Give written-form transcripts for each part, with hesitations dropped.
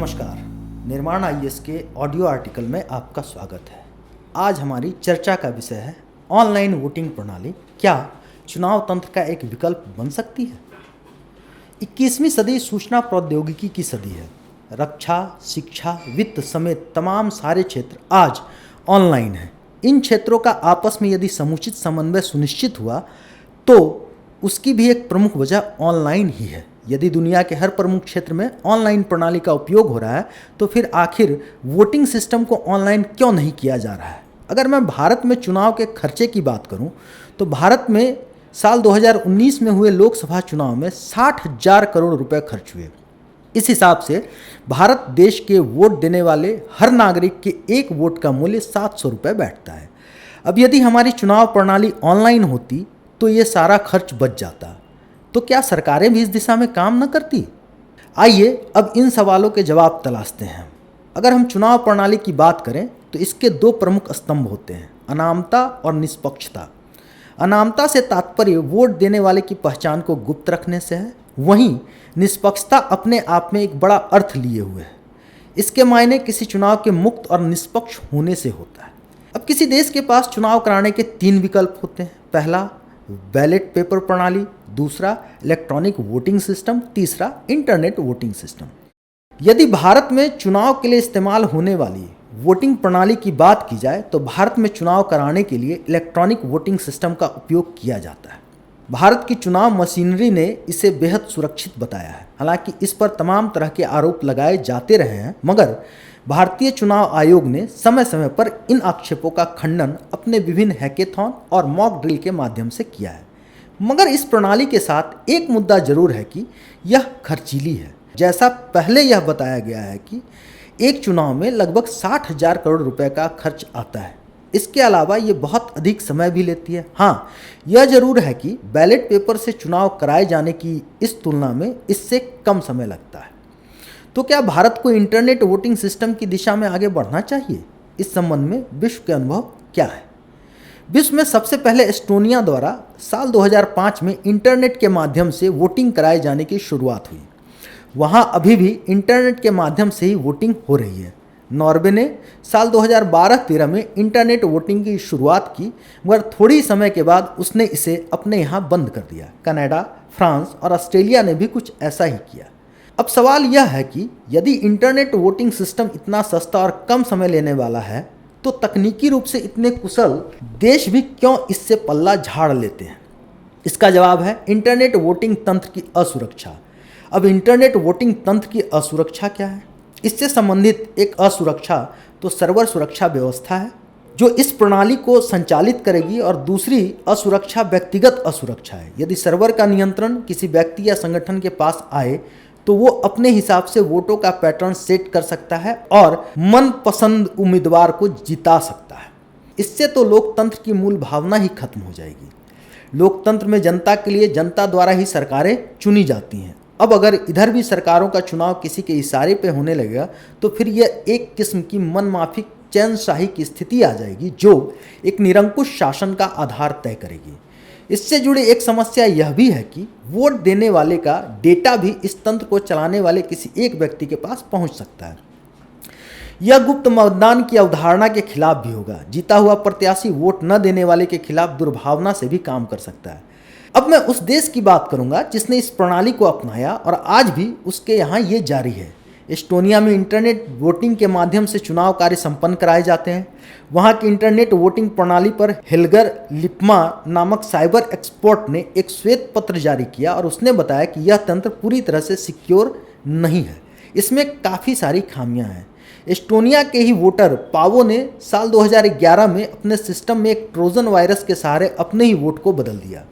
नमस्कार। निर्माण आईएएस के ऑडियो आर्टिकल में आपका स्वागत है। आज हमारी चर्चा का विषय है ऑनलाइन वोटिंग प्रणाली क्या चुनाव तंत्र का एक विकल्प बन सकती है। 21वीं सदी सूचना प्रौद्योगिकी की सदी है। रक्षा, शिक्षा, वित्त समेत तमाम सारे क्षेत्र आज ऑनलाइन हैं। इन क्षेत्रों का आपस में यदि समुचित समन्वय सुनिश्चित हुआ तो उसकी भी एक प्रमुख वजह ऑनलाइन ही है। यदि दुनिया के हर प्रमुख क्षेत्र में ऑनलाइन प्रणाली का उपयोग हो रहा है तो फिर आखिर वोटिंग सिस्टम को ऑनलाइन क्यों नहीं किया जा रहा है। अगर मैं भारत में चुनाव के खर्चे की बात करूं तो भारत में साल 2019 में हुए लोकसभा चुनाव में 60,000 करोड़ रुपए खर्च हुए। इस हिसाब से भारत देश के वोट देने वाले हर नागरिक के एक वोट का मूल्य 700 रुपये बैठता है। अब यदि हमारी चुनाव प्रणाली ऑनलाइन होती तो ये सारा खर्च बच जाता। तो क्या सरकारें भी इस दिशा में काम न करती? आइए अब इन सवालों के जवाब तलाशते हैं। अगर हम चुनाव प्रणाली की बात करें तो इसके दो प्रमुख स्तंभ होते हैं, अनामता और निष्पक्षता। अनामता से तात्पर्य वोट देने वाले की पहचान को गुप्त रखने से है, वहीं निष्पक्षता अपने आप में एक बड़ा अर्थ लिए हुए है। इसके मायने किसी चुनाव के मुक्त और निष्पक्ष होने से होता है। अब किसी देश के पास चुनाव कराने के 3 विकल्प होते हैं। पहला बैलेट पेपर प्रणाली, दूसरा इलेक्ट्रॉनिक वोटिंग सिस्टम, तीसरा इंटरनेट वोटिंग सिस्टम। यदि भारत में चुनाव के लिए इस्तेमाल होने वाली वोटिंग प्रणाली की बात की जाए तो भारत में चुनाव कराने के लिए इलेक्ट्रॉनिक वोटिंग सिस्टम का उपयोग किया जाता है। भारत की चुनाव मशीनरी ने इसे बेहद सुरक्षित बताया है। हालांकि इस पर तमाम तरह के आरोप लगाए जाते रहे हैं, मगर भारतीय चुनाव आयोग ने समय समय पर इन आक्षेपों का खंडन अपने विभिन्न हैकेथॉन और मॉक ड्रिल के माध्यम से किया है। मगर इस प्रणाली के साथ एक मुद्दा जरूर है कि यह खर्चीली है। जैसा पहले यह बताया गया है कि एक चुनाव में लगभग 60,000 करोड़ रुपए का खर्च आता है। इसके अलावा ये बहुत अधिक समय भी लेती है। हाँ, यह जरूर है कि बैलेट पेपर से चुनाव कराए जाने की इस तुलना में इससे कम समय लगता है। तो क्या भारत को इंटरनेट वोटिंग सिस्टम की दिशा में आगे बढ़ना चाहिए? इस संबंध में विश्व के अनुभव क्या है? विश्व में सबसे पहले एस्टोनिया द्वारा साल 2005 में इंटरनेट के माध्यम से वोटिंग कराए जाने की शुरुआत हुई। वहां अभी भी इंटरनेट के माध्यम से ही वोटिंग हो रही है। नॉर्वे ने साल 2012-13 में इंटरनेट वोटिंग की शुरुआत की, मगर थोड़ी समय के बाद उसने इसे अपने यहाँ बंद कर दिया। कनाडा, फ्रांस और ऑस्ट्रेलिया ने भी कुछ ऐसा ही किया। अब सवाल यह है कि यदि इंटरनेट वोटिंग सिस्टम इतना सस्ता और कम समय लेने वाला है तो तकनीकी रूप से इतने कुशल देश भी क्यों इससे पल्ला झाड़ लेते हैं? इसका जवाब है इंटरनेट वोटिंग तंत्र की असुरक्षा। अब इंटरनेट वोटिंग तंत्र की असुरक्षा क्या है? इससे संबंधित एक असुरक्षा तो सर्वर सुरक्षा व्यवस्था है जो इस प्रणाली को संचालित करेगी, और दूसरी असुरक्षा व्यक्तिगत असुरक्षा है। यदि सर्वर का नियंत्रण किसी व्यक्ति या संगठन के पास आए तो वो अपने हिसाब से वोटों का पैटर्न सेट कर सकता है और मनपसंद उम्मीदवार को जिता सकता है। इससे तो लोकतंत्र की मूल भावना ही खत्म हो जाएगी। लोकतंत्र में जनता के लिए जनता द्वारा ही सरकारें चुनी जाती हैं। अब अगर इधर भी सरकारों का चुनाव किसी के इशारे पे होने लगेगा तो फिर यह एक किस्म की मनमाफिक चैनशाही की स्थिति आ जाएगी जो एक निरंकुश शासन का आधार तय करेगी। इससे जुड़ी एक समस्या यह भी है कि वोट देने वाले का डेटा भी इस तंत्र को चलाने वाले किसी एक व्यक्ति के पास पहुंच सकता है। यह गुप्त मतदान की अवधारणा के खिलाफ भी होगा। जीता हुआ प्रत्याशी वोट न देने वाले के खिलाफ दुर्भावना से भी काम कर सकता है। अब मैं उस देश की बात करूंगा जिसने इस प्रणाली को अपनाया और आज भी उसके यहाँ ये जारी है। एस्टोनिया में इंटरनेट वोटिंग के माध्यम से चुनाव कार्य संपन्न कराए जाते हैं। वहाँ की इंटरनेट वोटिंग प्रणाली पर हेल्गर लिप्मा नामक साइबर एक्सपर्ट ने एक श्वेत पत्र जारी किया और उसने बताया कि यह तंत्र पूरी तरह से सिक्योर नहीं है, इसमें काफ़ी सारी खामियां हैं। एस्टोनिया के ही वोटर पावो ने साल 2011 में अपने सिस्टम में एक ट्रोजन वायरस के सहारे अपने ही वोट को बदल दिया।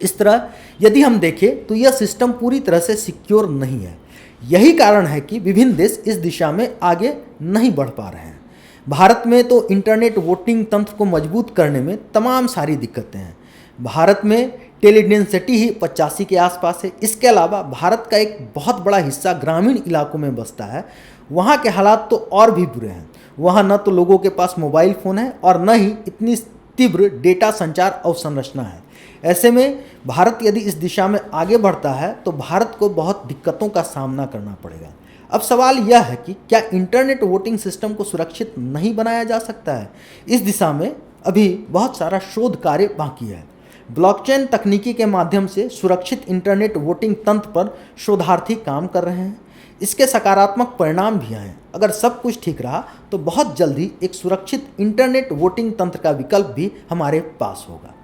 इस तरह यदि हम देखें तो यह सिस्टम पूरी तरह से सिक्योर नहीं है। यही कारण है कि विभिन्न देश इस दिशा में आगे नहीं बढ़ पा रहे हैं। भारत में तो इंटरनेट वोटिंग तंत्र को मजबूत करने में तमाम सारी दिक्कतें हैं। भारत में टेलीडेंसिटी ही 85 के आसपास है। इसके अलावा भारत का एक बहुत बड़ा हिस्सा ग्रामीण इलाकों में बसता है। वहाँ के हालात तो और भी बुरे हैं। वहाँ न तो लोगों के पास मोबाइल फ़ोन है और न ही इतनी तीव्र डेटा संचार अवसंरचना है। ऐसे में भारत यदि इस दिशा में आगे बढ़ता है तो भारत को बहुत दिक्कतों का सामना करना पड़ेगा। अब सवाल यह है कि क्या इंटरनेट वोटिंग सिस्टम को सुरक्षित नहीं बनाया जा सकता है? इस दिशा में अभी बहुत सारा शोध कार्य बाकी है। ब्लॉकचेन तकनीकी के माध्यम से सुरक्षित इंटरनेट वोटिंग तंत्र पर शोधार्थी काम कर रहे हैं। इसके सकारात्मक परिणाम भी आए। अगर सब कुछ ठीक रहा तो बहुत जल्द ही एक सुरक्षित इंटरनेट वोटिंग तंत्र का विकल्प भी हमारे पास होगा।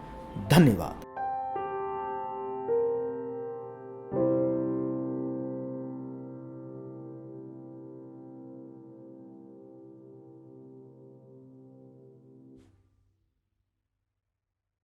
धन्यवाद।